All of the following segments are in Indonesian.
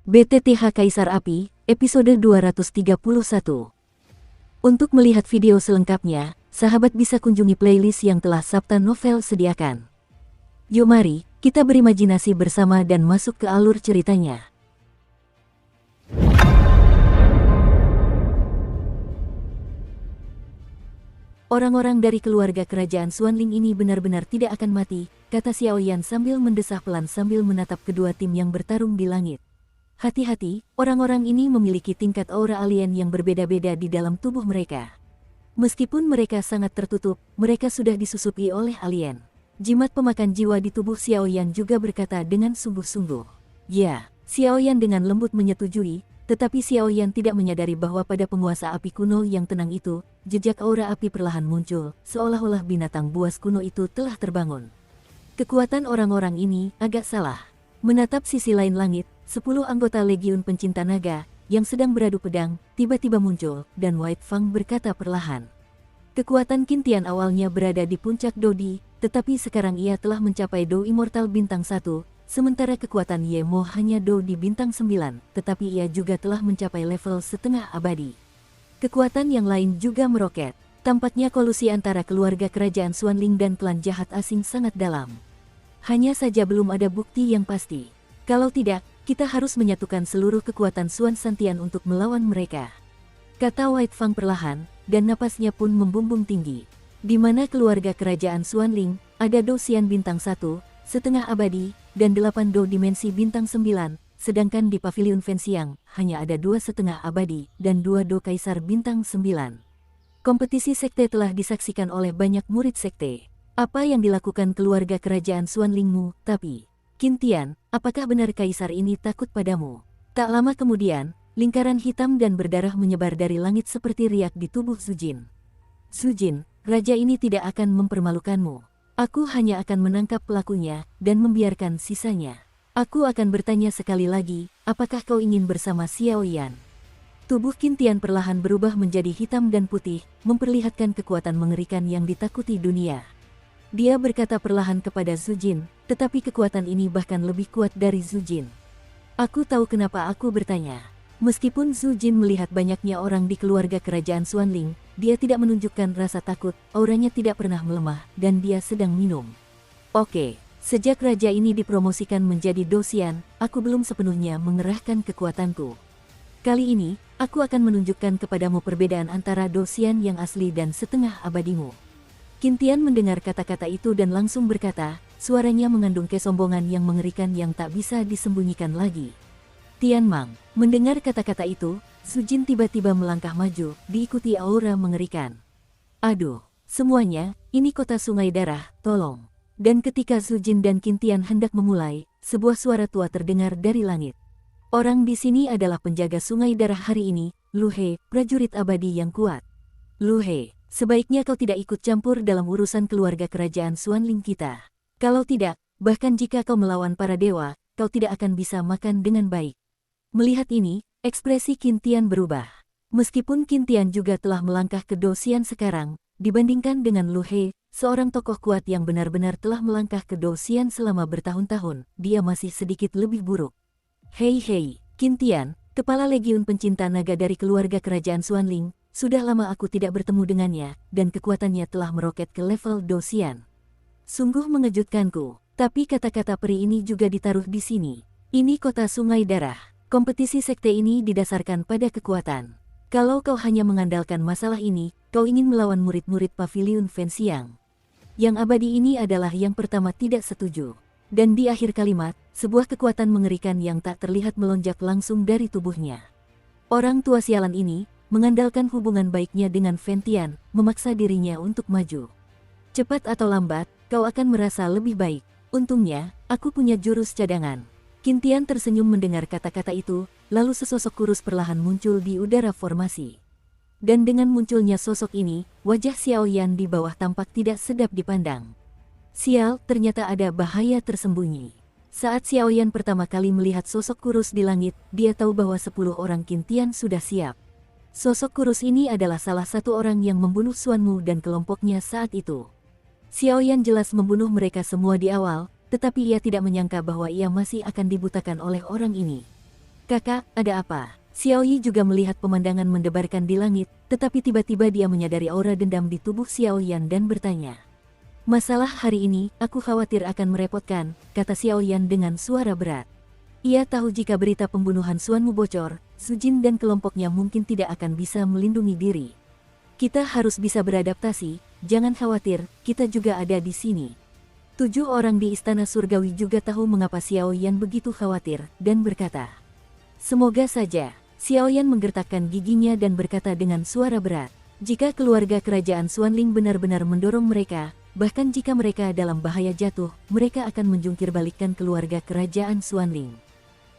BTTH Kaisar Api, episode 231. Untuk melihat video selengkapnya, sahabat bisa kunjungi playlist yang telah Sabta Novel sediakan. Yuk mari, kita berimajinasi bersama dan masuk ke alur ceritanya. Orang-orang dari keluarga kerajaan Xuanling ini benar-benar tidak akan mati, kata Xiaoyan sambil mendesah pelan sambil menatap kedua tim yang bertarung di langit. Hati-hati, orang-orang ini memiliki tingkat aura alien yang berbeda-beda di dalam tubuh mereka. Meskipun mereka sangat tertutup, mereka sudah disusupi oleh alien. Jimat pemakan jiwa di tubuh Xiaoyan juga berkata dengan sungguh-sungguh. Ya, Xiaoyan dengan lembut menyetujui, tetapi Xiaoyan tidak menyadari bahwa pada penguasa api kuno yang tenang itu, jejak aura api perlahan muncul, seolah-olah binatang buas kuno itu telah terbangun. Kekuatan orang-orang ini agak salah. Menatap sisi lain langit, 10 anggota Legiun Pencinta Naga, yang sedang beradu pedang, tiba-tiba muncul, dan White Fang berkata perlahan. Kekuatan Qin Tian awalnya berada di puncak Dodi, tetapi sekarang ia telah mencapai Do Immortal Bintang 1, sementara kekuatan Ye Mo hanya Do di Bintang 9, tetapi ia juga telah mencapai level setengah abadi. Kekuatan yang lain juga meroket. Tampaknya kolusi antara keluarga kerajaan Xuanling dan klan jahat asing sangat dalam. Hanya saja belum ada bukti yang pasti. Kalau tidak, kita harus menyatukan seluruh kekuatan Xuan Santian untuk melawan mereka. Kata White Fang perlahan, dan napasnya pun membumbung tinggi. Di mana keluarga kerajaan Xuanling, ada Do Xian Bintang 1, setengah abadi, dan 8 Do Dimensi Bintang 9, sedangkan di Pavilion Fenxiang, hanya ada 2 setengah abadi, dan 2 Do Kaisar Bintang 9. Kompetisi sekte telah disaksikan oleh banyak murid sekte. Apa yang dilakukan keluarga kerajaan Xuanlingmu, tapi... Qin Tian, apakah benar kaisar ini takut padamu? Tak lama kemudian, lingkaran hitam dan berdarah menyebar dari langit seperti riak di tubuh Zujin. Zujin, raja ini tidak akan mempermalukanmu. Aku hanya akan menangkap pelakunya, dan membiarkan sisanya. Aku akan bertanya sekali lagi, apakah kau ingin bersama Xiaoyan? Tubuh Qin Tian perlahan berubah menjadi hitam dan putih, memperlihatkan kekuatan mengerikan yang ditakuti dunia. Dia berkata perlahan kepada Zujin, tetapi kekuatan ini bahkan lebih kuat dari Zujin. Aku tahu kenapa aku bertanya. Meskipun Zujin melihat banyaknya orang di keluarga kerajaan Xuanling, dia tidak menunjukkan rasa takut, auranya tidak pernah melemah, dan dia sedang minum. Oke, sejak raja ini dipromosikan menjadi Do Xian, aku belum sepenuhnya mengerahkan kekuatanku. Kali ini, aku akan menunjukkan kepadamu perbedaan antara Do Xian yang asli dan setengah abadimu. Qin Tian mendengar kata-kata itu dan langsung berkata, suaranya mengandung kesombongan yang mengerikan yang tak bisa disembunyikan lagi. Tian Mang, mendengar kata-kata itu, Zujin tiba-tiba melangkah maju, diikuti aura mengerikan. Aduh, semuanya, ini kota sungai darah, tolong. Dan ketika Zujin dan Qin Tian hendak memulai, sebuah suara tua terdengar dari langit. Orang di sini adalah penjaga sungai darah hari ini, Lu He, prajurit abadi yang kuat. Lu He, sebaiknya kau tidak ikut campur dalam urusan keluarga kerajaan Xuanling kita. Kalau tidak, bahkan jika kau melawan para dewa, kau tidak akan bisa makan dengan baik. Melihat ini, ekspresi Qin Tian berubah. Meskipun Qin Tian juga telah melangkah ke Do Xian sekarang, dibandingkan dengan Lu He, seorang tokoh kuat yang benar-benar telah melangkah ke Do Xian selama bertahun-tahun, dia masih sedikit lebih buruk. Hei, Qin Tian, kepala Legiun Pencinta Naga dari keluarga kerajaan Xuanling, sudah lama aku tidak bertemu dengannya, dan kekuatannya telah meroket ke level Do Xian. Sungguh mengejutkanku, tapi kata-kata peri ini juga ditaruh di sini. Ini kota sungai darah. Kompetisi sekte ini didasarkan pada kekuatan. Kalau kau hanya mengandalkan masalah ini, kau ingin melawan murid-murid Pavilion Fenxiang. Yang abadi ini adalah yang pertama tidak setuju. Dan di akhir kalimat, sebuah kekuatan mengerikan yang tak terlihat melonjak langsung dari tubuhnya. Orang tua sialan ini, mengandalkan hubungan baiknya dengan Fentian, memaksa dirinya untuk maju. Cepat atau lambat, kau akan merasa lebih baik. Untungnya, aku punya jurus cadangan. Qin Tian tersenyum mendengar kata-kata itu, lalu sesosok kurus perlahan muncul di udara formasi. Dan dengan munculnya sosok ini, wajah Xiaoyan di bawah tampak tidak sedap dipandang. Sial, ternyata ada bahaya tersembunyi. Saat Xiaoyan pertama kali melihat sosok kurus di langit, dia tahu bahwa 10 orang Qin Tian sudah siap. Sosok kurus ini adalah salah satu orang yang membunuh Xuanmu dan kelompoknya saat itu. Xiaoyan jelas membunuh mereka semua di awal, tetapi ia tidak menyangka bahwa ia masih akan dibutakan oleh orang ini. Kakak, ada apa? Xiao Yi juga melihat pemandangan mendebarkan di langit, tetapi tiba-tiba dia menyadari aura dendam di tubuh Xiao Yan dan bertanya. Masalah hari ini, aku khawatir akan merepotkan, kata Xiao Yan dengan suara berat. Ia tahu jika berita pembunuhan Suanmu bocor, Su Jin dan kelompoknya mungkin tidak akan bisa melindungi diri. Kita harus bisa beradaptasi, jangan khawatir, kita juga ada di sini. 7 orang di Istana Surgawi juga tahu mengapa Xiao Yan begitu khawatir, dan berkata. Semoga saja. Xiao Yan menggertakkan giginya dan berkata dengan suara berat, jika keluarga kerajaan Xuanling benar-benar mendorong mereka, bahkan jika mereka dalam bahaya jatuh, mereka akan menjungkir balikkan keluarga kerajaan Xuanling.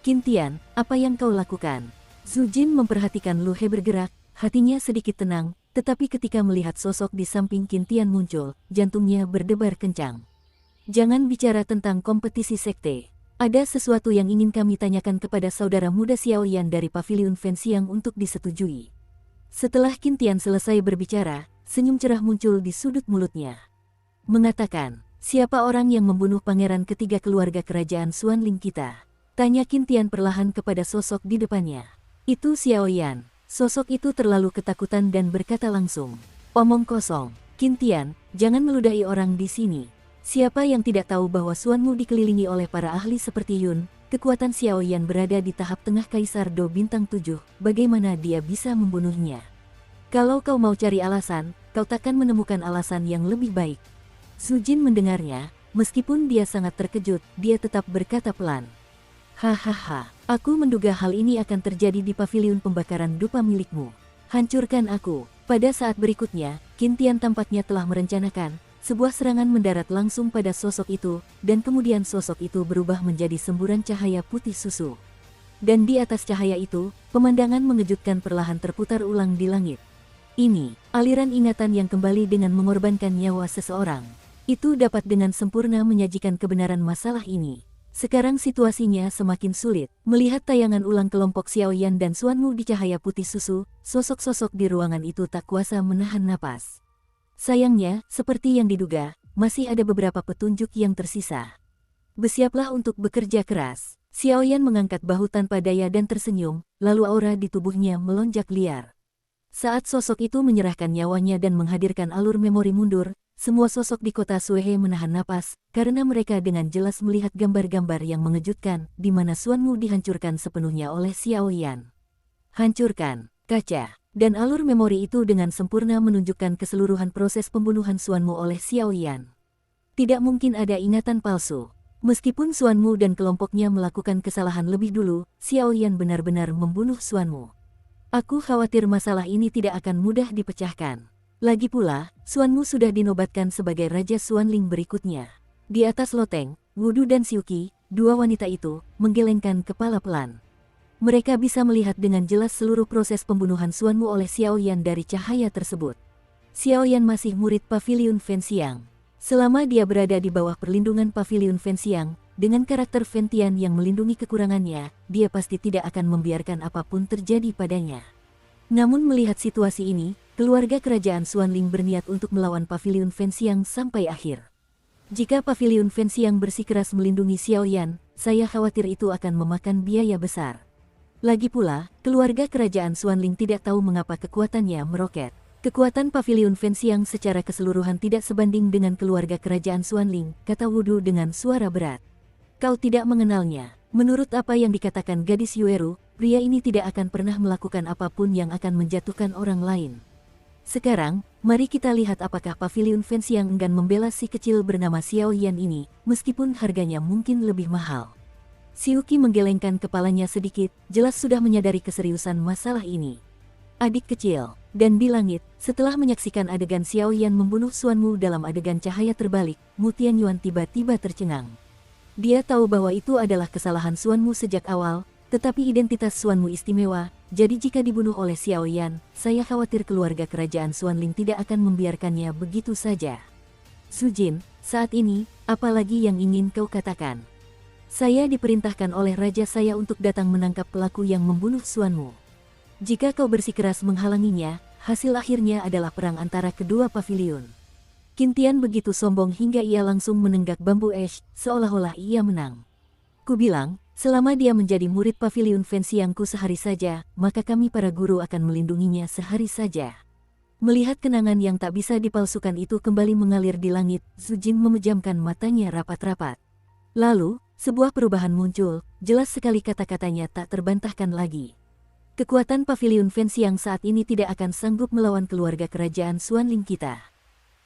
Qin Tian, apa yang kau lakukan? Su Jin memperhatikan Lu He bergerak, hatinya sedikit tenang, tetapi ketika melihat sosok di samping Qin Tian muncul, jantungnya berdebar kencang. Jangan bicara tentang kompetisi sekte. Ada sesuatu yang ingin kami tanyakan kepada saudara muda Xiao Yan dari Paviliun Fenxiang untuk disetujui. Setelah Qin Tian selesai berbicara, senyum cerah muncul di sudut mulutnya. Mengatakan, siapa orang yang membunuh pangeran ketiga keluarga kerajaan Xuanling kita? Tanya Qin Tian perlahan kepada sosok di depannya. Itu Xiao Yan. Sosok itu terlalu ketakutan dan berkata langsung. Omong kosong. Qin Tian, jangan meludahi orang di sini. Siapa yang tidak tahu bahwa Xuanmu dikelilingi oleh para ahli seperti Yun, kekuatan Xiao Yan berada di tahap tengah Kaisar Do Bintang 7, bagaimana dia bisa membunuhnya? Kalau kau mau cari alasan, kau takkan menemukan alasan yang lebih baik. Su Jin mendengarnya, meskipun dia sangat terkejut, dia tetap berkata pelan. Hahaha, aku menduga hal ini akan terjadi di paviliun pembakaran dupa milikmu. Hancurkan aku. Pada saat berikutnya, Qin Tian tampaknya telah merencanakan, sebuah serangan mendarat langsung pada sosok itu, dan kemudian sosok itu berubah menjadi semburan cahaya putih susu. Dan di atas cahaya itu, pemandangan mengejutkan perlahan terputar ulang di langit. Ini, aliran ingatan yang kembali dengan mengorbankan nyawa seseorang. Itu dapat dengan sempurna menyajikan kebenaran masalah ini. Sekarang situasinya semakin sulit. Melihat tayangan ulang kelompok Xiao Yan dan Xuanmu di cahaya putih susu, sosok-sosok di ruangan itu tak kuasa menahan napas. Sayangnya, seperti yang diduga, masih ada beberapa petunjuk yang tersisa. Bersiaplah untuk bekerja keras. Xiao Yan mengangkat bahu tanpa daya dan tersenyum, lalu aura di tubuhnya melonjak liar. Saat sosok itu menyerahkan nyawanya dan menghadirkan alur memori mundur, semua sosok di kota Suehe menahan napas, karena mereka dengan jelas melihat gambar-gambar yang mengejutkan, di mana Xuanmu dihancurkan sepenuhnya oleh Xiao Yan. Hancurkan, kaca. Dan alur memori itu dengan sempurna menunjukkan keseluruhan proses pembunuhan Xuanmu oleh Xiao Yan. Tidak mungkin ada ingatan palsu. Meskipun Xuanmu dan kelompoknya melakukan kesalahan lebih dulu, Xiao Yan benar-benar membunuh Xuanmu. Aku khawatir masalah ini tidak akan mudah dipecahkan. Lagi pula, Xuanmu sudah dinobatkan sebagai Raja Xuanling berikutnya. Di atas loteng, Wudu dan Xiuqi, dua wanita itu, menggelengkan kepala pelan. Mereka bisa melihat dengan jelas seluruh proses pembunuhan Xuanmu oleh Xiao Yan dari cahaya tersebut. Xiao Yan masih murid Paviliun Fenxiang. Selama dia berada di bawah perlindungan Paviliun Fenxiang, dengan karakter Fentian yang melindungi kekurangannya, dia pasti tidak akan membiarkan apapun terjadi padanya. Namun melihat situasi ini, keluarga kerajaan Xuanling berniat untuk melawan Paviliun Fenxiang sampai akhir. Jika Paviliun Fenxiang bersikeras melindungi Xiao Yan, saya khawatir itu akan memakan biaya besar. Lagi pula, keluarga kerajaan Xuanling tidak tahu mengapa kekuatannya meroket. Kekuatan Paviliun Fenxiang secara keseluruhan tidak sebanding dengan keluarga kerajaan Xuanling, kata Wudu dengan suara berat. Kau tidak mengenalnya. Menurut apa yang dikatakan gadis Yueru, pria ini tidak akan pernah melakukan apapun yang akan menjatuhkan orang lain. Sekarang, mari kita lihat apakah Paviliun Fenxiang enggan membela si kecil bernama Xiao Yan ini, meskipun harganya mungkin lebih mahal. Xiuqi menggelengkan kepalanya sedikit, jelas sudah menyadari keseriusan masalah ini. Adik kecil, dan di langit, setelah menyaksikan adegan Xiao Yan membunuh Xuanmu dalam adegan cahaya terbalik, Mu Tianyuan tiba-tiba tercengang. Dia tahu bahwa itu adalah kesalahan Xuanmu sejak awal, tetapi identitas Xuanmu istimewa, jadi jika dibunuh oleh Xiao Yan, saya khawatir keluarga kerajaan Xuanling tidak akan membiarkannya begitu saja. Su Jin, saat ini, apa lagi yang ingin kau katakan? Saya diperintahkan oleh raja saya untuk datang menangkap pelaku yang membunuh Xuanmu. Jika kau bersikeras menghalanginya, hasil akhirnya adalah perang antara kedua paviliun. Qin Tian begitu sombong hingga ia langsung menenggak bambu es, seolah-olah ia menang. Kubilang, Selama dia menjadi murid paviliun Fenxiangku sehari saja, maka kami para guru akan melindunginya sehari saja. Melihat kenangan yang tak bisa dipalsukan itu kembali mengalir di langit, Zujin memejamkan matanya rapat-rapat. Lalu, sebuah perubahan muncul, jelas sekali kata-katanya tak terbantahkan lagi. Kekuatan paviliun Fenxiang saat ini tidak akan sanggup melawan keluarga kerajaan Xuanling kita.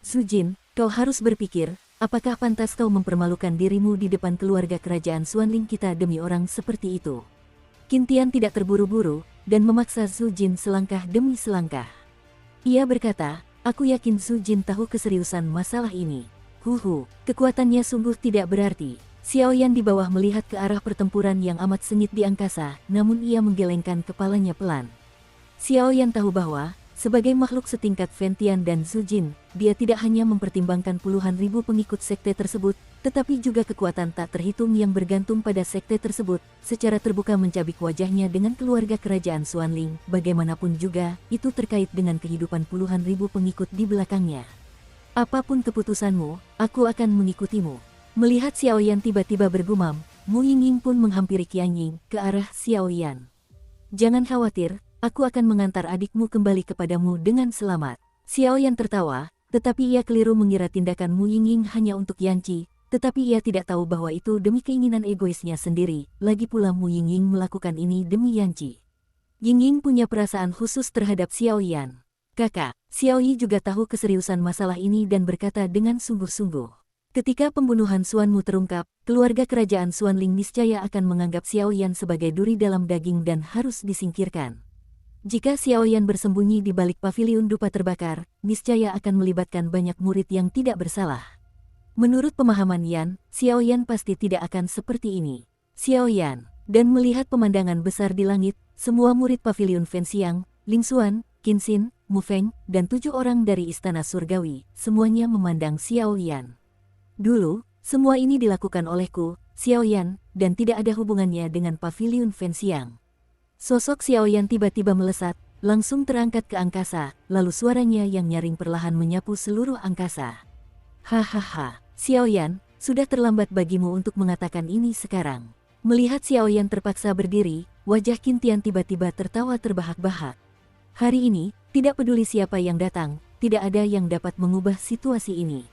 Zujin, kau harus berpikir, apakah pantas kau mempermalukan dirimu di depan keluarga kerajaan Xuanling kita demi orang seperti itu? Qin Tian tidak terburu-buru, dan memaksa Zujin selangkah demi selangkah. Ia berkata, aku yakin Zujin tahu keseriusan masalah ini. Kekuatannya sungguh tidak berarti. Xiaoyan di bawah melihat ke arah pertempuran yang amat sengit di angkasa, namun ia menggelengkan kepalanya pelan. Xiaoyan tahu bahwa, sebagai makhluk setingkat Fentian dan Zujin, dia tidak hanya mempertimbangkan puluhan ribu pengikut sekte tersebut, tetapi juga kekuatan tak terhitung yang bergantung pada sekte tersebut, secara terbuka mencabik wajahnya dengan keluarga kerajaan Xuanling. Bagaimanapun juga, itu terkait dengan kehidupan puluhan ribu pengikut di belakangnya. Apapun keputusanmu, aku akan mengikutimu. Melihat Xiaoyan tiba-tiba bergumam, Mu Yingying pun menghampiri Qiangying ke arah Xiaoyan. Jangan khawatir, aku akan mengantar adikmu kembali kepadamu dengan selamat. Xiaoyan tertawa, tetapi ia keliru mengira tindakan Mu Yingying hanya untuk Yanqi, tetapi ia tidak tahu bahwa itu demi keinginan egoisnya sendiri, lagi pula Mu Yingying melakukan ini demi Yanqi. Yingying punya perasaan khusus terhadap Xiaoyan. Kakak, Xiaoyi juga tahu keseriusan masalah ini dan berkata dengan sungguh-sungguh. Ketika pembunuhan Xuanmu terungkap, keluarga kerajaan Xuanling niscaya akan menganggap Xiaoyan sebagai duri dalam daging dan harus disingkirkan. Jika Xiaoyan bersembunyi di balik paviliun dupa terbakar, niscaya akan melibatkan banyak murid yang tidak bersalah. Menurut pemahaman Yan, Xiaoyan pasti tidak akan seperti ini. Xiaoyan, dan melihat pemandangan besar di langit, semua murid paviliun Fenxiang, Ling Xuan, Qin Xin, Mu Feng, dan 7 orang dari Istana Surgawi, semuanya memandang Xiaoyan. Dulu, semua ini dilakukan olehku, Xiaoyan, dan tidak ada hubungannya dengan paviliun Fenxiang. Sosok Xiaoyan tiba-tiba melesat, langsung terangkat ke angkasa, lalu suaranya yang nyaring perlahan menyapu seluruh angkasa. Hahaha, Xiaoyan, sudah terlambat bagimu untuk mengatakan ini sekarang. Melihat Xiaoyan terpaksa berdiri, wajah Qin Tian tiba-tiba tertawa terbahak-bahak. Hari ini, tidak peduli siapa yang datang, tidak ada yang dapat mengubah situasi ini.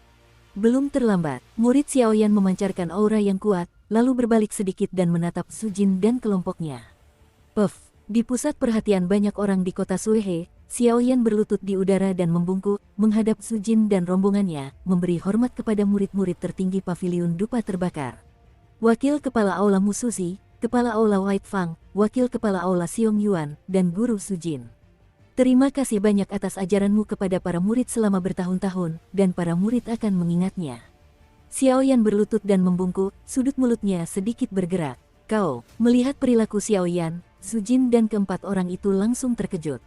Belum terlambat, murid Xiaoyan memancarkan aura yang kuat, lalu berbalik sedikit dan menatap Zujin dan kelompoknya. Puff, di pusat perhatian banyak orang di kota Suehe, Xiaoyan berlutut di udara dan membungkuk, menghadap Zujin dan rombongannya, memberi hormat kepada murid-murid tertinggi paviliun dupa terbakar. Wakil Kepala Aula Musuzi, Kepala Aula White Fang, Wakil Kepala Aula Xiong Yuan, dan Guru Zujin. Terima kasih banyak atas ajaranmu kepada para murid selama bertahun-tahun, dan para murid akan mengingatnya. Xiaoyan berlutut dan membungkuk, sudut mulutnya sedikit bergerak. Kau, melihat perilaku Xiaoyan, Zujin dan keempat orang itu langsung terkejut.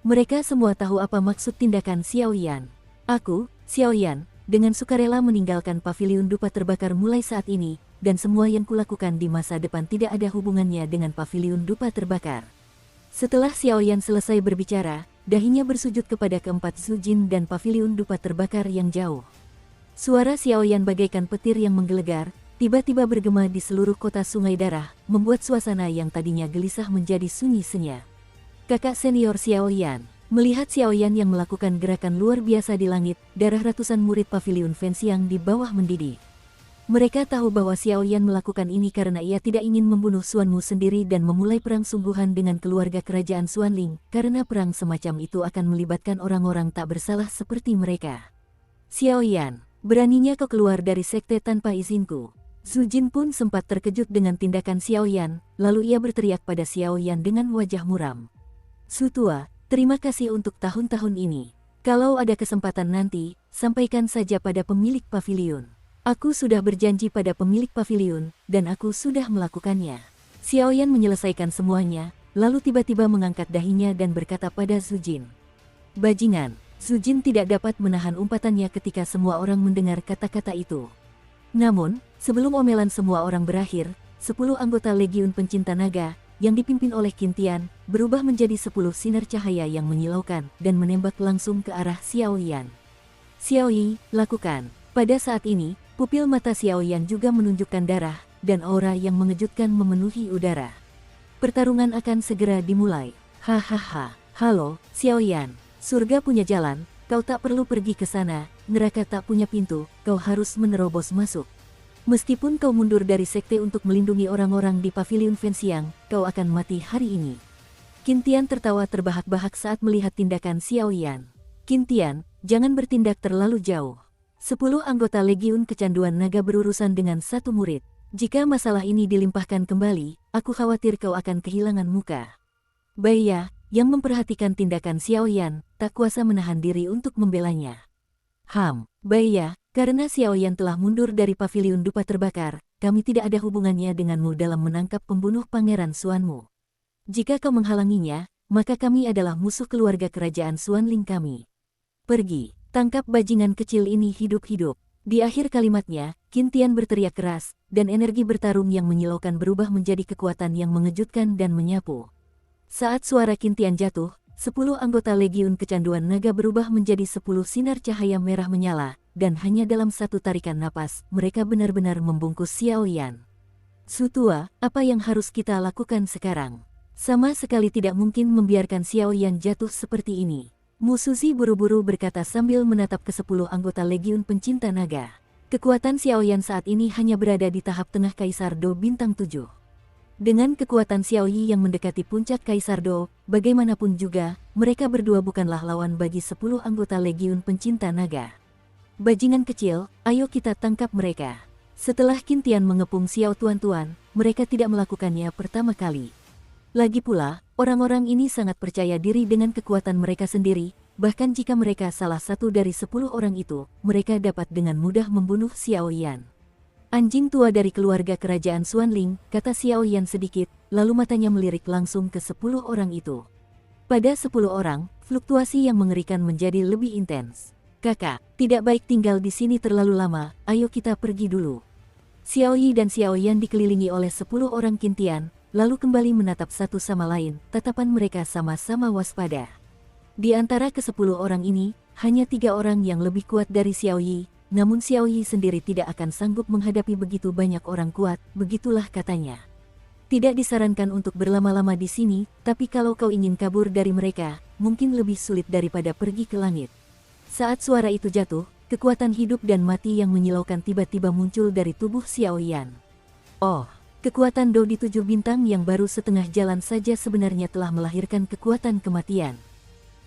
Mereka semua tahu apa maksud tindakan Xiaoyan. Aku, Xiaoyan, dengan sukarela meninggalkan paviliun dupa terbakar mulai saat ini, dan semua yang kulakukan di masa depan tidak ada hubungannya dengan paviliun dupa terbakar. Setelah Xiaoyan selesai berbicara, dahinya bersujud kepada keempat Zujin dan paviliun dupa terbakar yang jauh. Suara Xiaoyan bagaikan petir yang menggelegar, tiba-tiba bergema di seluruh kota Sungai Darah, membuat suasana yang tadinya gelisah menjadi sunyi senyap. Kakak senior Xiaoyan, melihat Xiaoyan yang melakukan gerakan luar biasa di langit, darah ratusan murid paviliun Fenxiang di bawah mendidih. Mereka tahu bahwa Xiaoyan melakukan ini karena ia tidak ingin membunuh Xuanmu sendiri dan memulai perang sungguhan dengan keluarga kerajaan Xuanling, karena perang semacam itu akan melibatkan orang-orang tak bersalah seperti mereka. Xiaoyan, beraninya kau keluar dari sekte tanpa izinku. Zujin pun sempat terkejut dengan tindakan Xiaoyan, lalu ia berteriak pada Xiaoyan dengan wajah muram. Sutua, terima kasih untuk tahun-tahun ini. Kalau ada kesempatan nanti, sampaikan saja pada pemilik paviliun. Aku sudah berjanji pada pemilik paviliun, dan aku sudah melakukannya. Xiaoyan menyelesaikan semuanya, lalu tiba-tiba mengangkat dahinya dan berkata pada Zujin. Bajingan, Zujin tidak dapat menahan umpatannya ketika semua orang mendengar kata-kata itu. Namun, sebelum omelan semua orang berakhir, 10 anggota Legiun Pencinta Naga, yang dipimpin oleh Qin Tian, berubah menjadi 10 sinar cahaya yang menyilaukan, dan menembak langsung ke arah Xiaoyan. Xiaoyi, lakukan. Pada saat ini, pupil mata Xiaoyan juga menunjukkan darah, dan aura yang mengejutkan memenuhi udara. Pertarungan akan segera dimulai. Hahaha. Halo, Xiaoyan. Surga punya jalan, kau tak perlu pergi ke sana. Neraka tak punya pintu, kau harus menerobos masuk. Meskipun kau mundur dari sekte untuk melindungi orang-orang di pavilion Fenxiang, kau akan mati hari ini. Qin Tian tertawa terbahak-bahak saat melihat tindakan Xiaoyan. Qin Tian, jangan bertindak terlalu jauh. 10 anggota Legiun Kecanduan Naga berurusan dengan satu murid. Jika masalah ini dilimpahkan kembali, aku khawatir kau akan kehilangan muka. Baiya, yang memperhatikan tindakan Xiaoyan, tak kuasa menahan diri untuk membelanya. Baiya, karena Xiaoyan telah mundur dari pavilion dupa terbakar, kami tidak ada hubungannya denganmu dalam menangkap pembunuh Pangeran Xuanmu. Jika kau menghalanginya, maka kami adalah musuh keluarga kerajaan Xuanling kami. Pergi, tangkap bajingan kecil ini hidup-hidup. Di akhir kalimatnya, Qin Tian berteriak keras, dan energi bertarung yang menyilaukan berubah menjadi kekuatan yang mengejutkan dan menyapu. Saat suara Qin Tian jatuh, 10 anggota Legiun Kecanduan Naga berubah menjadi 10 sinar cahaya merah menyala, dan hanya dalam satu tarikan napas, mereka benar-benar membungkus Xiaoyan. Sutua, apa yang harus kita lakukan sekarang? Sama sekali tidak mungkin membiarkan Xiaoyan jatuh seperti ini. Mu Suzi buru-buru berkata sambil menatap ke-10 anggota Legiun Pencinta Naga. Kekuatan Xiaoyan saat ini hanya berada di tahap tengah Kaisar Do Bintang 7. Dengan kekuatan Xiaoyi yang mendekati puncak Kaisar Do, bagaimanapun juga, mereka berdua bukanlah lawan bagi 10 anggota Legiun Pencinta Naga. Bajingan kecil, ayo kita tangkap mereka. Setelah Qin Tian mengepung Xiao Tuan-Tuan, mereka tidak melakukannya pertama kali. Lagi pula, orang-orang ini sangat percaya diri dengan kekuatan mereka sendiri, bahkan jika mereka salah satu dari 10 orang itu, mereka dapat dengan mudah membunuh Xiaoyan. Anjing tua dari keluarga kerajaan Xuanling, kata Xiaoyan sedikit, lalu matanya melirik langsung ke 10 orang itu. Pada 10 orang, fluktuasi yang mengerikan menjadi lebih intens. Kakak, tidak baik tinggal di sini terlalu lama, ayo kita pergi dulu. Xiaoyi dan Xiaoyan dikelilingi oleh 10 orang Qin Tian, lalu kembali menatap satu sama lain, tatapan mereka sama-sama waspada. Di antara ke-10 orang ini, hanya 3 orang yang lebih kuat dari Xiaoyi, namun Xiaoyi sendiri tidak akan sanggup menghadapi begitu banyak orang kuat, begitulah katanya. Tidak disarankan untuk berlama-lama di sini, tapi kalau kau ingin kabur dari mereka, mungkin lebih sulit daripada pergi ke langit. Saat suara itu jatuh, kekuatan hidup dan mati yang menyilaukan tiba-tiba muncul dari tubuh Xiaoyan. Oh! Kekuatan Do di 7 bintang yang baru setengah jalan saja sebenarnya telah melahirkan kekuatan kematian.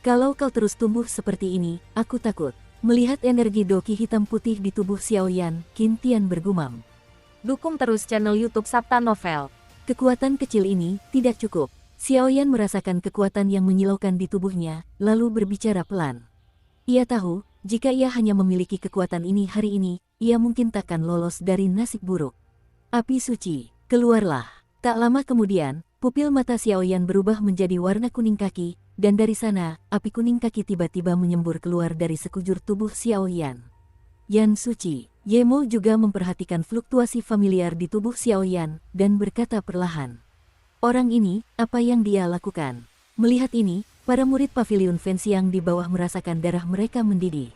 Kalau kau terus tumbuh seperti ini, aku takut. Melihat energi doki hitam putih di tubuh Xiaoyan, Qin Tian bergumam. Dukung terus channel YouTube Sabta Novel. Kekuatan kecil ini tidak cukup. Xiaoyan merasakan kekuatan yang menyilaukan di tubuhnya, lalu berbicara pelan. Ia tahu, jika ia hanya memiliki kekuatan ini hari ini, ia mungkin takkan lolos dari nasib buruk. Api suci. Keluarlah. Tak lama kemudian, pupil mata Xiaoyan berubah menjadi warna kuning kaki, dan dari sana, api kuning kaki tiba-tiba menyembur keluar dari sekujur tubuh Xiaoyan. Yan Suci, Yemo juga memperhatikan fluktuasi familiar di tubuh Xiaoyan, dan berkata perlahan. Orang ini, apa yang dia lakukan? Melihat ini, para murid pavilion Fenxiang di bawah merasakan darah mereka mendidih.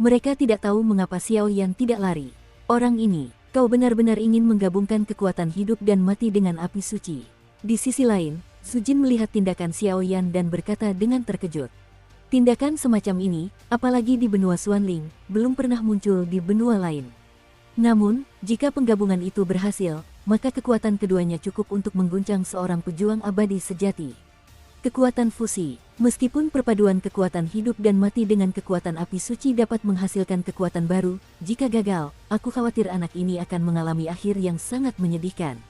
Mereka tidak tahu mengapa Xiaoyan tidak lari. Orang ini, kau benar-benar ingin menggabungkan kekuatan hidup dan mati dengan api suci. Di sisi lain, Sujin melihat tindakan Xiaoyan dan berkata dengan terkejut. Tindakan semacam ini, apalagi di benua Xuanling, belum pernah muncul di benua lain. Namun, jika penggabungan itu berhasil, maka kekuatan keduanya cukup untuk mengguncang seorang pejuang abadi sejati. Kekuatan fusi, meskipun perpaduan kekuatan hidup dan mati dengan kekuatan api suci dapat menghasilkan kekuatan baru, jika gagal, aku khawatir anak ini akan mengalami akhir yang sangat menyedihkan.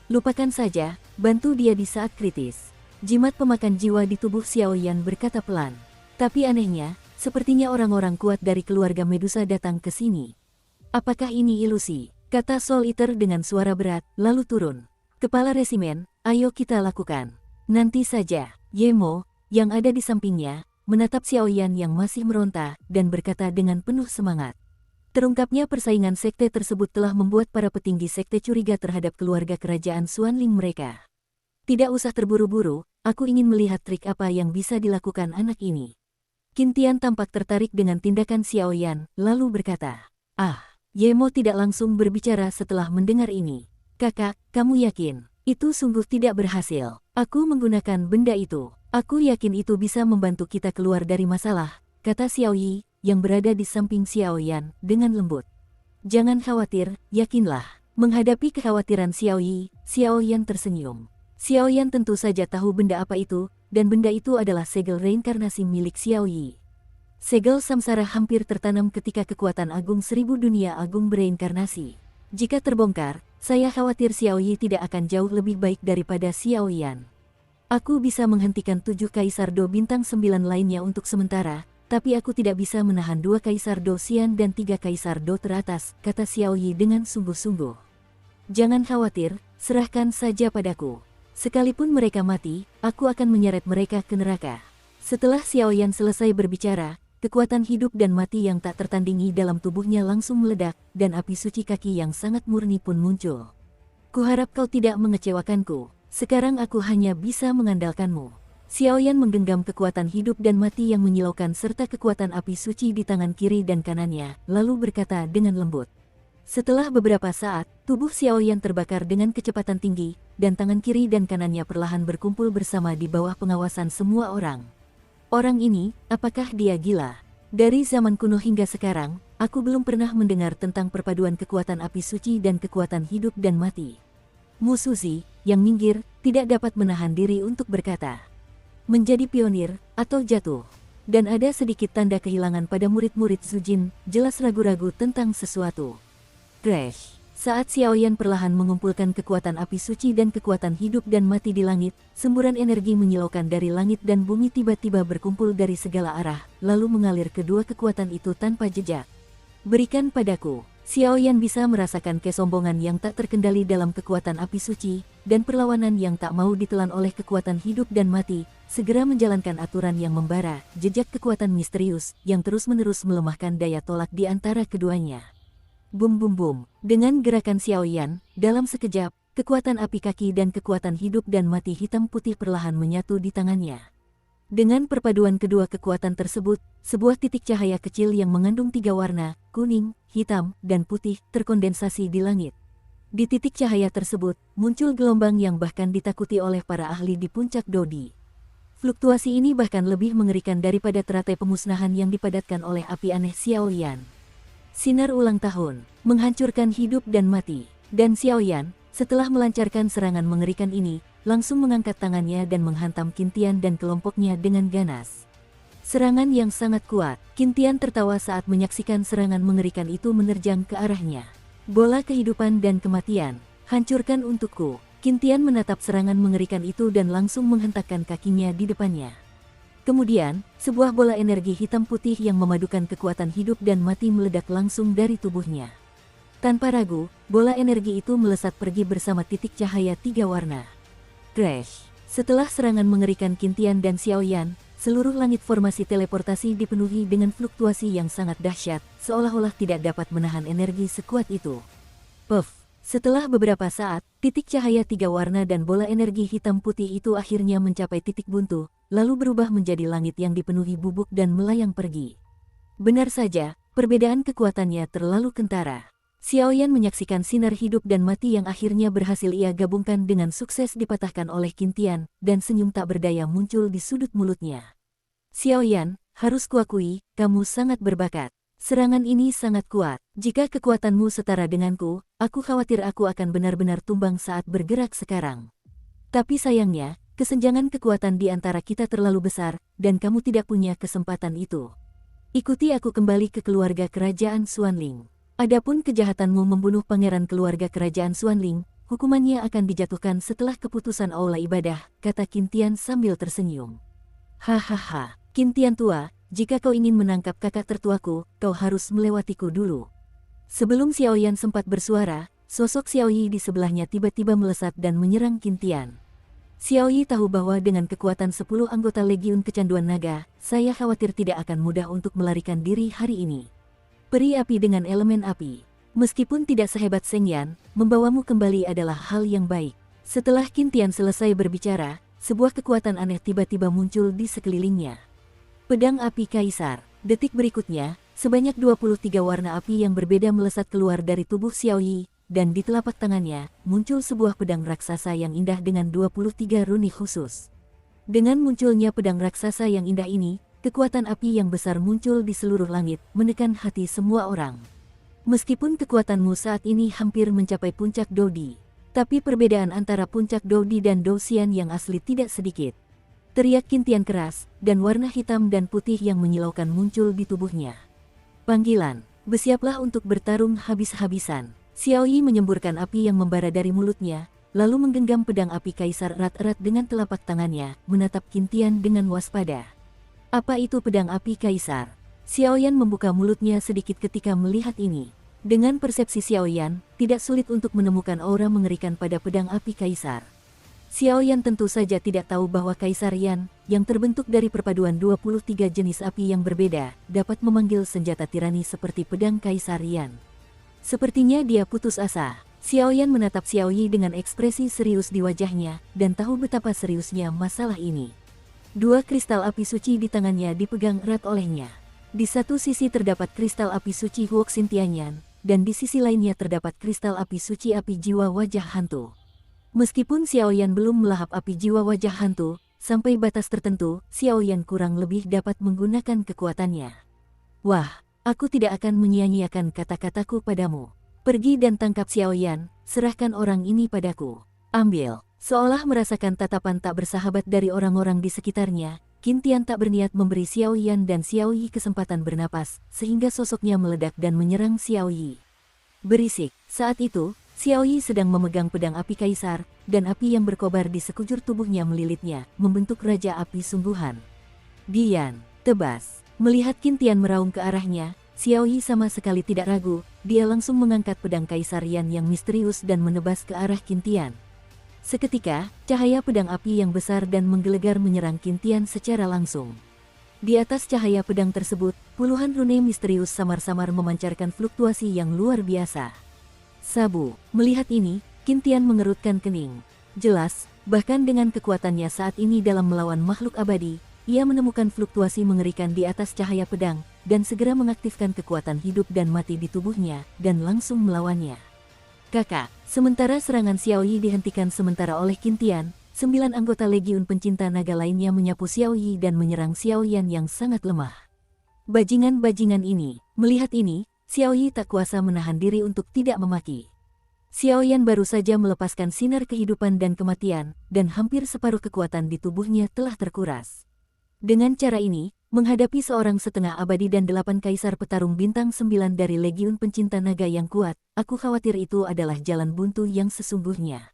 Lupakan saja, bantu dia di saat kritis. Jimat pemakan jiwa di tubuh Xiaoyan berkata pelan. Tapi anehnya, sepertinya orang-orang kuat dari keluarga Medusa datang ke sini. Apakah ini ilusi? Kata Soul Eater dengan suara berat, lalu turun. Kepala resimen, ayo kita lakukan. Nanti saja. Yemo, yang ada di sampingnya, menatap Xiaoyan yang masih meronta, dan berkata dengan penuh semangat. Terungkapnya persaingan sekte tersebut telah membuat para petinggi sekte curiga terhadap keluarga kerajaan Xuanling mereka. Tidak usah terburu-buru, aku ingin melihat trik apa yang bisa dilakukan anak ini. Qin Tian tampak tertarik dengan tindakan Xiaoyan, lalu berkata, Yemo tidak langsung berbicara setelah mendengar ini. Kakak, kamu yakin? Itu sungguh tidak berhasil. Aku menggunakan benda itu. Aku yakin itu bisa membantu kita keluar dari masalah, kata Xiao Yi, yang berada di samping Xiao Yan, dengan lembut. Jangan khawatir, yakinlah. Menghadapi kekhawatiran Xiao Yi, Xiao Yan tersenyum. Xiao Yan tentu saja tahu benda apa itu, dan benda itu adalah segel reinkarnasi milik Xiao Yi. Segel samsara hampir tertanam ketika kekuatan agung 1000 dunia agung bereinkarnasi. Jika terbongkar, saya khawatir Xiao Yi tidak akan jauh lebih baik daripada Xiao Yan. Aku bisa menghentikan 7 Kaisar Do bintang 9 lainnya untuk sementara, tapi aku tidak bisa menahan 2 Kaisar Do Xian dan 3 Kaisar Do teratas, kata Xiao Yi dengan sungguh-sungguh. Jangan khawatir, serahkan saja padaku. Sekalipun mereka mati, aku akan menyeret mereka ke neraka. Setelah Xiao Yan selesai berbicara, kekuatan hidup dan mati yang tak tertandingi dalam tubuhnya langsung meledak, dan api suci kaki yang sangat murni pun muncul. Kuharap kau tidak mengecewakanku. Sekarang aku hanya bisa mengandalkanmu. Xiao Yan menggenggam kekuatan hidup dan mati yang menyilaukan serta kekuatan api suci di tangan kiri dan kanannya, lalu berkata dengan lembut. Setelah beberapa saat, tubuh Xiao Yan terbakar dengan kecepatan tinggi, dan tangan kiri dan kanannya perlahan berkumpul bersama di bawah pengawasan semua orang. Orang ini, apakah dia gila? Dari zaman kuno hingga sekarang, aku belum pernah mendengar tentang perpaduan kekuatan api suci dan kekuatan hidup dan mati. Mu Suzi, yang minggir, tidak dapat menahan diri untuk berkata. Menjadi pionir, atau jatuh. Dan ada sedikit tanda kehilangan pada murid-murid Zujin, jelas ragu-ragu tentang sesuatu. Crash. Saat Xiao Yan perlahan mengumpulkan kekuatan api suci dan kekuatan hidup dan mati di langit, semburan energi menyilaukan dari langit dan bumi tiba-tiba berkumpul dari segala arah, lalu mengalir kedua kekuatan itu tanpa jejak. Berikan padaku. Xiao Yan bisa merasakan kesombongan yang tak terkendali dalam kekuatan api suci, dan perlawanan yang tak mau ditelan oleh kekuatan hidup dan mati, segera menjalankan aturan yang membara, jejak kekuatan misterius, yang terus-menerus melemahkan daya tolak di antara keduanya. Bum bum bum, dengan gerakan Xiao Yan, dalam sekejap, kekuatan api kaki dan kekuatan hidup dan mati hitam putih perlahan menyatu di tangannya. Dengan perpaduan kedua kekuatan tersebut, sebuah titik cahaya kecil yang mengandung 3 warna, kuning, hitam, dan putih, terkondensasi di langit. Di titik cahaya tersebut, muncul gelombang yang bahkan ditakuti oleh para ahli di puncak Dodi. Fluktuasi ini bahkan lebih mengerikan daripada teratai pemusnahan yang dipadatkan oleh api aneh Xiao Yan. Sinar ulang tahun, menghancurkan hidup dan mati, dan Xiao Yan, setelah melancarkan serangan mengerikan ini, langsung mengangkat tangannya dan menghantam Qintian dan kelompoknya dengan ganas. Serangan yang sangat kuat, Qintian tertawa saat menyaksikan serangan mengerikan itu menerjang ke arahnya. Bola kehidupan dan kematian, hancurkan untukku. Qintian menatap serangan mengerikan itu dan langsung menghentakkan kakinya di depannya. Kemudian, sebuah bola energi hitam putih yang memadukan kekuatan hidup dan mati meledak langsung dari tubuhnya. Tanpa ragu, bola energi itu melesat pergi bersama titik cahaya 3 warna. Crash. Setelah serangan mengerikan Qintian dan Xiao Yan, seluruh langit formasi teleportasi dipenuhi dengan fluktuasi yang sangat dahsyat, seolah-olah tidak dapat menahan energi sekuat itu. Puff. Setelah beberapa saat, titik cahaya 3 warna dan bola energi hitam putih itu akhirnya mencapai titik buntu, lalu berubah menjadi langit yang dipenuhi bubuk dan melayang pergi. Benar saja, perbedaan kekuatannya terlalu kentara. Xiao Yan menyaksikan sinar hidup dan mati yang akhirnya berhasil ia gabungkan dengan sukses dipatahkan oleh Qintian, dan senyum tak berdaya muncul di sudut mulutnya. Xiao Yan, harus kuakui, kamu sangat berbakat. Serangan ini sangat kuat. Jika kekuatanmu setara denganku, aku khawatir aku akan benar-benar tumbang saat bergerak sekarang. Tapi sayangnya, kesenjangan kekuatan di antara kita terlalu besar, dan kamu tidak punya kesempatan itu. Ikuti aku kembali ke keluarga kerajaan Xuanling. Adapun kejahatanmu membunuh pangeran keluarga kerajaan Xuanling, hukumannya akan dijatuhkan setelah keputusan aula ibadah, kata Qintian sambil tersenyum. Hahaha, Qintian tua, jika kau ingin menangkap kakak tertuaku, kau harus melewatiku dulu. Sebelum Xiao Yan sempat bersuara, sosok Xiao Yi di sebelahnya tiba-tiba melesat dan menyerang Qintian. Xiao Yi tahu bahwa dengan kekuatan 10 anggota Legiun Kecanduan Naga, saya khawatir tidak akan mudah untuk melarikan diri hari ini. Peri api dengan elemen api. Meskipun tidak sehebat Seng Yan, membawamu kembali adalah hal yang baik. Setelah Qintian selesai berbicara, sebuah kekuatan aneh tiba-tiba muncul di sekelilingnya. Pedang api kaisar. Detik berikutnya, sebanyak 23 warna api yang berbeda melesat keluar dari tubuh Xiao Yi, dan di telapak tangannya muncul sebuah pedang raksasa yang indah dengan 23 runi khusus. Dengan munculnya pedang raksasa yang indah ini, kekuatan api yang besar muncul di seluruh langit, menekan hati semua orang. Meskipun kekuatanmu saat ini hampir mencapai puncak Dodi, tapi perbedaan antara puncak Dodi dan Douxian yang asli tidak sedikit. Teriak Qintian keras, dan warna hitam dan putih yang menyilaukan muncul di tubuhnya. Panggilan, bersiaplah untuk bertarung habis-habisan. Xiao Yi menyemburkan api yang membara dari mulutnya, lalu menggenggam pedang api kaisar erat-erat dengan telapak tangannya, menatap Qintian dengan waspada. Apa itu pedang api kaisar? Xiaoyan membuka mulutnya sedikit ketika melihat ini. Dengan persepsi Xiaoyan, tidak sulit untuk menemukan aura mengerikan pada pedang api kaisar. Xiaoyan tentu saja tidak tahu bahwa Kaisar Yan, yang terbentuk dari perpaduan 23 jenis api yang berbeda, dapat memanggil senjata tirani seperti pedang Kaisar Yan. Sepertinya dia putus asa. Xiaoyan menatap Xiao Yi dengan ekspresi serius di wajahnya, dan tahu betapa seriusnya masalah ini. Dua kristal api suci di tangannya dipegang erat olehnya. Di satu sisi terdapat kristal api suci Huoxin Tianyan, dan di sisi lainnya terdapat kristal api suci api jiwa wajah hantu. Meskipun Xiaoyan belum melahap api jiwa wajah hantu, sampai batas tertentu, Xiaoyan kurang lebih dapat menggunakan kekuatannya. Wah, aku tidak akan menyia-nyiakan kata-kataku padamu. Pergi dan tangkap Xiaoyan, serahkan orang ini padaku. Ambil. Seolah merasakan tatapan tak bersahabat dari orang-orang di sekitarnya, Qintian tak berniat memberi Xiao Yan dan Xiao Yi kesempatan bernapas, sehingga sosoknya meledak dan menyerang Xiao Yi. Berisik, saat itu, Xiao Yi sedang memegang pedang api kaisar, dan api yang berkobar di sekujur tubuhnya melilitnya, membentuk raja api sungguhan. Dian, tebas. Melihat Qintian meraung ke arahnya, Xiao Yi sama sekali tidak ragu, dia langsung mengangkat pedang kaisar Yan yang misterius dan menebas ke arah Qintian. Seketika, cahaya pedang api yang besar dan menggelegar menyerang Qintian secara langsung. Di atas cahaya pedang tersebut, puluhan rune misterius samar-samar memancarkan fluktuasi yang luar biasa. Sabu, melihat ini, Qintian mengerutkan kening. Jelas, bahkan dengan kekuatannya saat ini dalam melawan makhluk abadi, ia menemukan fluktuasi mengerikan di atas cahaya pedang, dan segera mengaktifkan kekuatan hidup dan mati di tubuhnya, dan langsung melawannya. Kakak, sementara serangan Xiao Yi dihentikan sementara oleh Qintian, 9 anggota Legiun Pencinta Naga lainnya menyapu Xiao Yi dan menyerang Xiao Yan yang sangat lemah. Bajingan-bajingan ini, melihat ini, Xiao Yi tak kuasa menahan diri untuk tidak memaki. Xiao Yan baru saja melepaskan sinar kehidupan dan kematian, dan hampir separuh kekuatan di tubuhnya telah terkuras. Dengan cara ini, menghadapi seorang setengah abadi dan 8 kaisar petarung bintang 9 dari Legiun Pencinta Naga yang kuat, aku khawatir itu adalah jalan buntu yang sesungguhnya.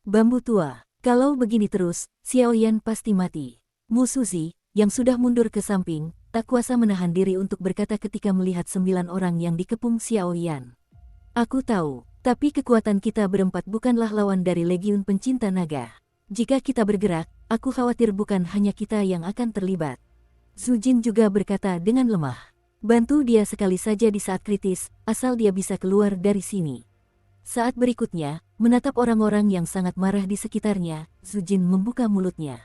Bambu tua, kalau begini terus, Xiao Yan pasti mati. Mu Suzi, yang sudah mundur ke samping, tak kuasa menahan diri untuk berkata ketika melihat 9 orang yang dikepung Xiao Yan. Aku tahu, tapi kekuatan kita berempat bukanlah lawan dari Legiun Pencinta Naga. Jika kita bergerak, aku khawatir bukan hanya kita yang akan terlibat. Zhu Jin juga berkata dengan lemah. Bantu dia sekali saja di saat kritis, asal dia bisa keluar dari sini. Saat berikutnya, menatap orang-orang yang sangat marah di sekitarnya, Zhu Jin membuka mulutnya.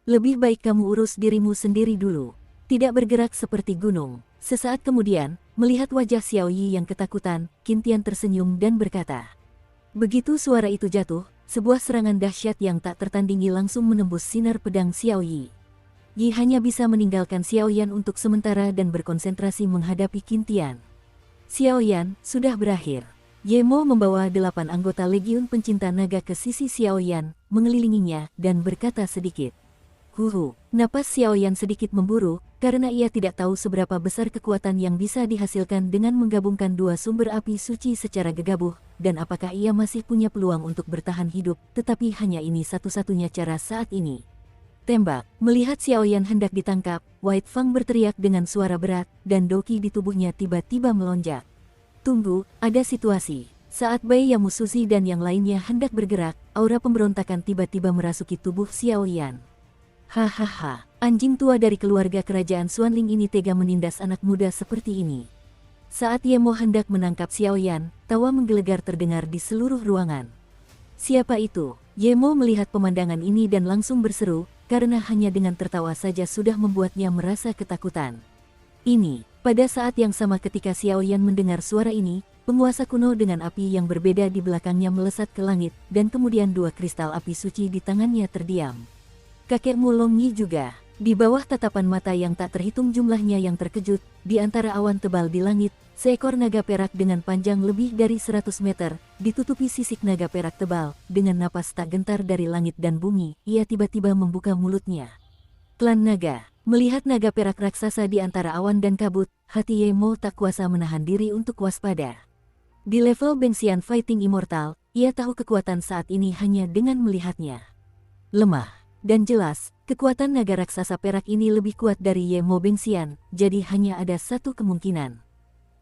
Lebih baik kamu urus dirimu sendiri dulu. Tidak bergerak seperti gunung. Sesaat kemudian, melihat wajah Xiao Yi yang ketakutan, Qintian tersenyum dan berkata. Begitu suara itu jatuh, sebuah serangan dahsyat yang tak tertandingi langsung menembus sinar pedang Xiao Yi. Yi hanya bisa meninggalkan Xiao Yan untuk sementara dan berkonsentrasi menghadapi Qintian. Xiao Yan sudah berakhir. Yemo membawa 8 anggota Legiun Pencinta Naga ke sisi Xiao Yan, mengelilinginya, dan berkata sedikit. Napas Xiao Yan sedikit memburu, karena ia tidak tahu seberapa besar kekuatan yang bisa dihasilkan dengan menggabungkan dua sumber api suci secara gegabah, dan apakah ia masih punya peluang untuk bertahan hidup, tetapi hanya ini satu-satunya cara saat ini. Tembak, melihat Xiao Yan hendak ditangkap, White Fang berteriak dengan suara berat, dan doki di tubuhnya tiba-tiba melonjak. Tunggu, ada situasi. Saat Bai Yamusuzi dan yang lainnya hendak bergerak, aura pemberontakan tiba-tiba merasuki tubuh Xiao Yan. Hahaha, anjing tua dari keluarga kerajaan Xuanling ini tega menindas anak muda seperti ini. Saat Yemo hendak menangkap Xiao Yan, tawa menggelegar terdengar di seluruh ruangan. Siapa itu? Yemo melihat pemandangan ini dan langsung berseru, karena hanya dengan tertawa saja sudah membuatnya merasa ketakutan. Ini, Pada saat yang sama ketika Xiaoyan mendengar suara ini, penguasa kuno dengan api yang berbeda di belakangnya melesat ke langit, dan kemudian dua kristal api suci di tangannya terdiam. Kakekmu Long Yi juga. Di bawah tatapan mata yang tak terhitung jumlahnya yang terkejut, di antara awan tebal di langit, seekor naga perak dengan panjang lebih dari 100 meter, ditutupi sisik naga perak tebal, dengan napas tak gentar dari langit dan bumi, ia tiba-tiba membuka mulutnya. Klan naga. Melihat naga perak raksasa di antara awan dan kabut, hati Ye Mo tak kuasa menahan diri untuk waspada. Di level Bengsian Fighting Immortal, ia tahu kekuatan saat ini hanya dengan melihatnya. Lemah. Dan jelas, kekuatan naga raksasa perak ini lebih kuat dari Ye Mo Bengsian, jadi hanya ada satu kemungkinan.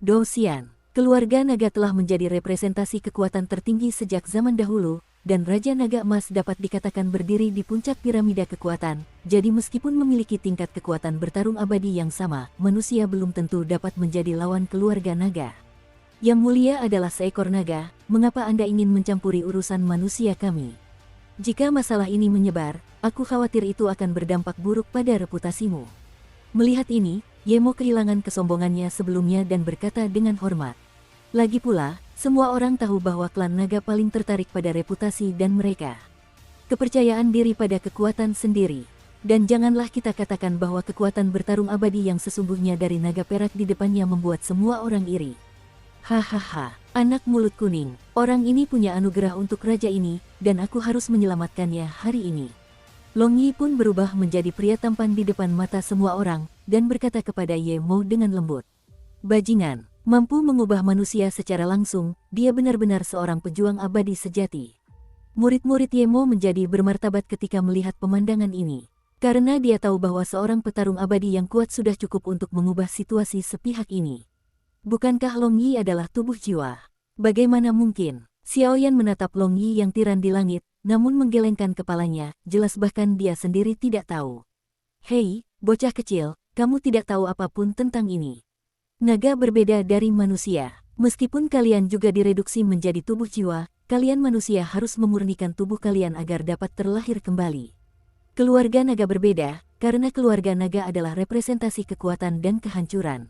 Dou Xian, keluarga naga telah menjadi representasi kekuatan tertinggi sejak zaman dahulu, dan Raja Naga Emas dapat dikatakan berdiri di puncak piramida kekuatan, jadi meskipun memiliki tingkat kekuatan bertarung abadi yang sama, manusia belum tentu dapat menjadi lawan keluarga naga. Yang mulia adalah seekor naga, mengapa Anda ingin mencampuri urusan manusia kami? Jika masalah ini menyebar, aku khawatir itu akan berdampak buruk pada reputasimu. Melihat ini, Ye Mo kehilangan kesombongannya sebelumnya dan berkata dengan hormat. Lagi pula, semua orang tahu bahwa klan naga paling tertarik pada reputasi dan mereka. Kepercayaan diri pada kekuatan sendiri. Dan janganlah kita katakan bahwa kekuatan bertarung abadi yang sesungguhnya dari naga perak di depannya membuat semua orang iri. Hahaha, anak mulut kuning, orang ini punya anugerah untuk raja ini, dan aku harus menyelamatkannya hari ini. Long Yi pun berubah menjadi pria tampan di depan mata semua orang, dan berkata kepada Ye Mo dengan lembut. Bajingan. Mampu mengubah manusia secara langsung, dia benar-benar seorang pejuang abadi sejati. Murid-murid Ye Mo menjadi bermartabat ketika melihat pemandangan ini. Karena dia tahu bahwa seorang petarung abadi yang kuat sudah cukup untuk mengubah situasi sepihak ini. Bukankah Long Yi adalah tubuh jiwa? Bagaimana mungkin? Xiaoyan menatap Long Yi yang tiran di langit, namun menggelengkan kepalanya, jelas bahkan dia sendiri tidak tahu. Hei, bocah kecil, kamu tidak tahu apapun tentang ini. Naga berbeda dari manusia. Meskipun kalian juga direduksi menjadi tubuh jiwa, kalian manusia harus memurnikan tubuh kalian agar dapat terlahir kembali. Keluarga naga berbeda, karena keluarga naga adalah representasi kekuatan dan kehancuran.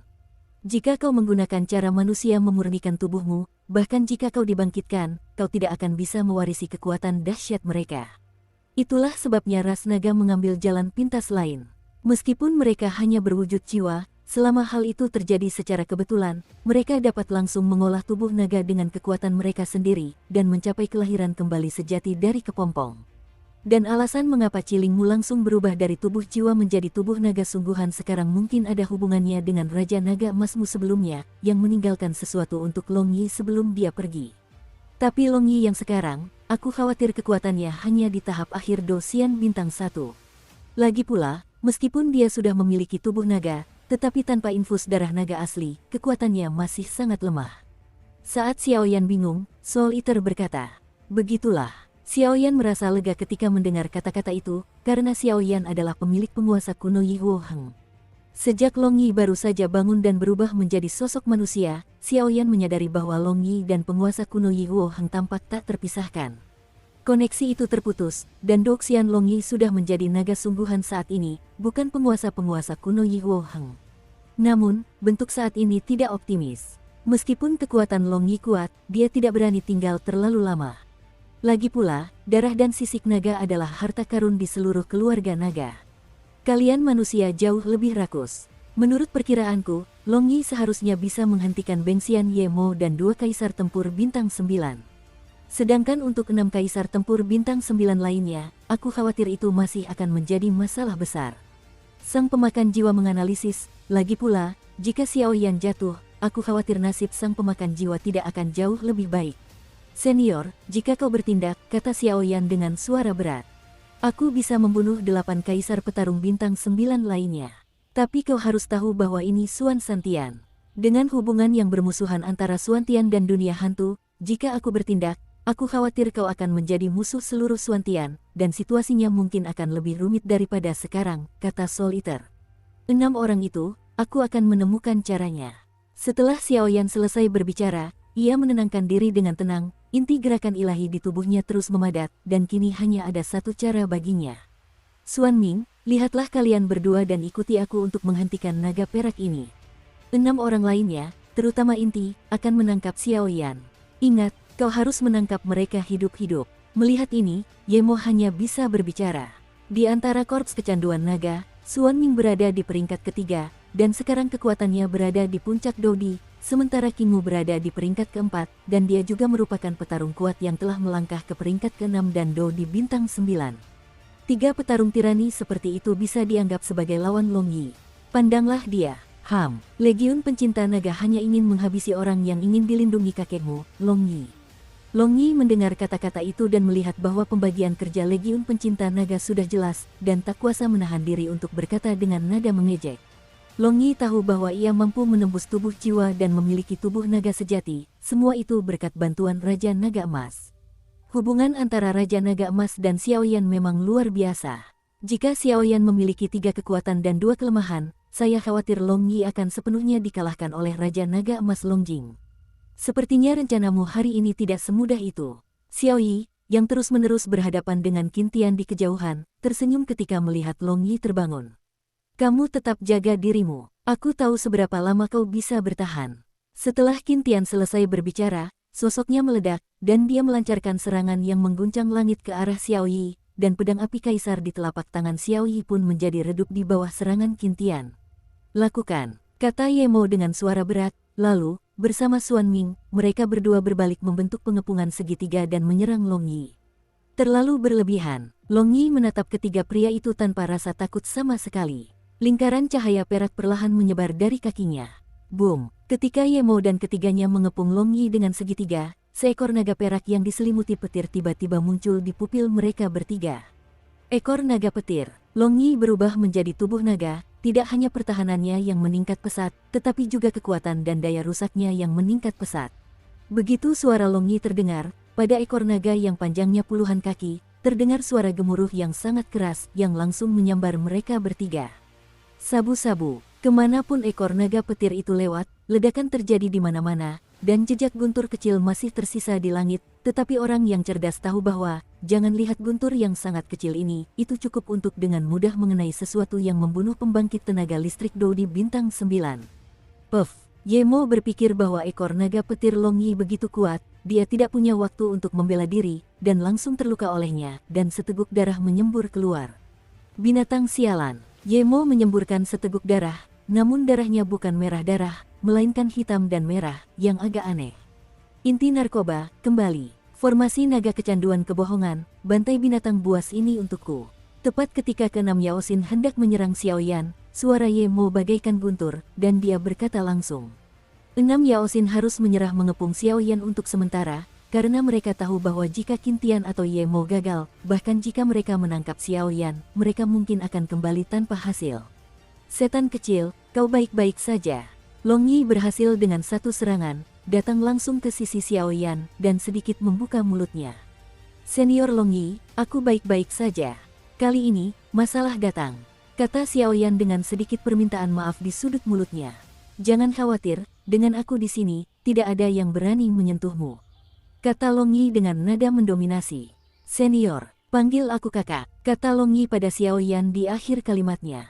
Jika kau menggunakan cara manusia memurnikan tubuhmu, bahkan jika kau dibangkitkan, kau tidak akan bisa mewarisi kekuatan dahsyat mereka. Itulah sebabnya ras naga mengambil jalan pintas lain. Meskipun mereka hanya berwujud jiwa, selama hal itu terjadi secara kebetulan, mereka dapat langsung mengolah tubuh naga dengan kekuatan mereka sendiri, dan mencapai kelahiran kembali sejati dari kepompong. Dan alasan mengapa Cilingmu langsung berubah dari tubuh jiwa menjadi tubuh naga sungguhan sekarang mungkin ada hubungannya dengan Raja Naga Emasmu sebelumnya, yang meninggalkan sesuatu untuk Long Yi sebelum dia pergi. Tapi Long Yi yang sekarang, aku khawatir kekuatannya hanya di tahap akhir Dou Xian bintang 1. Lagi pula, meskipun dia sudah memiliki tubuh naga, tetapi tanpa infus darah naga asli, kekuatannya masih sangat lemah. Saat Xiaoyan bingung, Soul Eater berkata, begitulah. Xiaoyan merasa lega ketika mendengar kata-kata itu, karena Xiaoyan adalah pemilik penguasa kuno Yi Huoheng. Sejak Long Yi baru saja bangun dan berubah menjadi sosok manusia, Xiaoyan menyadari bahwa Long Yi dan penguasa kuno Yi Huoheng tampak tak terpisahkan. Koneksi itu terputus, dan Dou Xian Long Yi sudah menjadi naga sungguhan saat ini, bukan penguasa-penguasa kuno Yi Huoheng. Namun, bentuk saat ini tidak optimis. Meskipun kekuatan Long Yi kuat, dia tidak berani tinggal terlalu lama. Lagi pula, darah dan sisik naga adalah harta karun di seluruh keluarga naga. Kalian manusia jauh lebih rakus. Menurut perkiraanku, Long Yi seharusnya bisa menghentikan Bengsian Ye Mo dan 2 kaisar tempur bintang 9. Sedangkan untuk 6 kaisar tempur bintang 9 lainnya, aku khawatir itu masih akan menjadi masalah besar. Sang pemakan jiwa menganalisis, lagi pula, jika Xiaoyan jatuh, aku khawatir nasib sang pemakan jiwa tidak akan jauh lebih baik. Senior, jika kau bertindak, kata Xiaoyan dengan suara berat. Aku bisa membunuh 8 kaisar petarung bintang 9 lainnya. Tapi kau harus tahu bahwa ini Suan Santian. Dengan hubungan yang bermusuhan antara Suantian dan dunia hantu, jika aku bertindak, aku khawatir kau akan menjadi musuh seluruh Suantian, dan situasinya mungkin akan lebih rumit daripada sekarang, kata Soul Eater. 6 orang itu, aku akan menemukan caranya. Setelah Xiaoyan selesai berbicara, ia menenangkan diri dengan tenang, inti gerakan ilahi di tubuhnya terus memadat, dan kini hanya ada satu cara baginya. Xuan Ming, lihatlah kalian berdua dan ikuti aku untuk menghentikan naga perak ini. 6 orang lainnya, terutama inti, akan menangkap Xiao Yan. Ingat, kau harus menangkap mereka hidup-hidup. Melihat ini, Yemo hanya bisa berbicara. Di antara korps kecanduan naga, Xuan Ming berada di peringkat ketiga, dan sekarang kekuatannya berada di puncak Dodi, sementara Qingmu berada di peringkat keempat, dan dia juga merupakan petarung kuat yang telah melangkah ke peringkat ke-6 dan Dodi bintang 9. 3 petarung tirani seperti itu bisa dianggap sebagai lawan Long Yi. Pandanglah dia. Legiun pencinta naga hanya ingin menghabisi orang yang ingin dilindungi kakekmu, Long Yi. Long Yi mendengar kata-kata itu dan melihat bahwa pembagian kerja Legiun pencinta naga sudah jelas, dan tak kuasa menahan diri untuk berkata dengan nada mengejek. Long Yi tahu bahwa ia mampu menembus tubuh jiwa dan memiliki tubuh naga sejati, semua itu berkat bantuan Raja Naga Emas. Hubungan antara Raja Naga Emas dan Xiao Yan memang luar biasa. Jika Xiao Yan memiliki 3 kekuatan dan 2 kelemahan, saya khawatir Long Yi akan sepenuhnya dikalahkan oleh Raja Naga Emas Longjing. Sepertinya rencanamu hari ini tidak semudah itu. Xiao Yi, yang terus-menerus berhadapan dengan Qin Tian di kejauhan, tersenyum ketika melihat Long Yi terbangun. Kamu tetap jaga dirimu. Aku tahu seberapa lama kau bisa bertahan. Setelah Qin Tian selesai berbicara, sosoknya meledak, dan dia melancarkan serangan yang mengguncang langit ke arah Xiao Yi, dan pedang api kaisar di telapak tangan Xiao Yi pun menjadi redup di bawah serangan Qin Tian. Lakukan, kata Yemo dengan suara berat, lalu, bersama Xuan Ming, mereka berdua berbalik membentuk pengepungan segitiga dan menyerang Long Yi. Terlalu berlebihan, Long Yi menatap ketiga pria itu tanpa rasa takut sama sekali. Lingkaran cahaya perak perlahan menyebar dari kakinya. Boom! Ketika Yemo dan ketiganya mengepung Long Yi dengan segitiga, seekor naga perak yang diselimuti petir tiba-tiba muncul di pupil mereka bertiga. Ekor naga petir, Long Yi berubah menjadi tubuh naga, tidak hanya pertahanannya yang meningkat pesat, tetapi juga kekuatan dan daya rusaknya yang meningkat pesat. Begitu suara Long Yi terdengar, pada ekor naga yang panjangnya puluhan kaki, terdengar suara gemuruh yang sangat keras yang langsung menyambar mereka bertiga. Sabu-sabu, kemanapun ekor naga petir itu lewat, ledakan terjadi di mana-mana, dan jejak guntur kecil masih tersisa di langit, tetapi orang yang cerdas tahu bahwa, jangan lihat guntur yang sangat kecil ini, itu cukup untuk dengan mudah mengenai sesuatu yang membunuh pembangkit tenaga listrik Dodi bintang 9. Puff, Yemo berpikir bahwa ekor naga petir Long Yi begitu kuat, dia tidak punya waktu untuk membela diri, dan langsung terluka olehnya, dan seteguk darah menyembur keluar. Binatang sialan. Yemo menyemburkan seteguk darah, namun darahnya bukan merah darah, melainkan hitam dan merah, yang agak aneh. Inti narkoba, kembali. Formasi naga kecanduan kebohongan, bantai binatang buas ini untukku. Tepat ketika keenam Yao Xin hendak menyerang Xiao Yan, suara Yemo bagaikan guntur, dan dia berkata langsung. 6 Yao Xin harus menyerah mengepung Xiao Yan untuk sementara, karena mereka tahu bahwa jika Qin Tian atau Yemo gagal, bahkan jika mereka menangkap Xiao Yan, mereka mungkin akan kembali tanpa hasil. Setan kecil, kau baik-baik saja. Long Yi berhasil dengan satu serangan, datang langsung ke sisi Xiao Yan, dan sedikit membuka mulutnya. Senior Long Yi, aku baik-baik saja. Kali ini, masalah datang, kata Xiao Yan dengan sedikit permintaan maaf di sudut mulutnya. Jangan khawatir, dengan aku di sini, tidak ada yang berani menyentuhmu, kata Long Yi dengan nada mendominasi. Senior, panggil aku kakak, kata Long Yi pada Xiao Yan di akhir kalimatnya.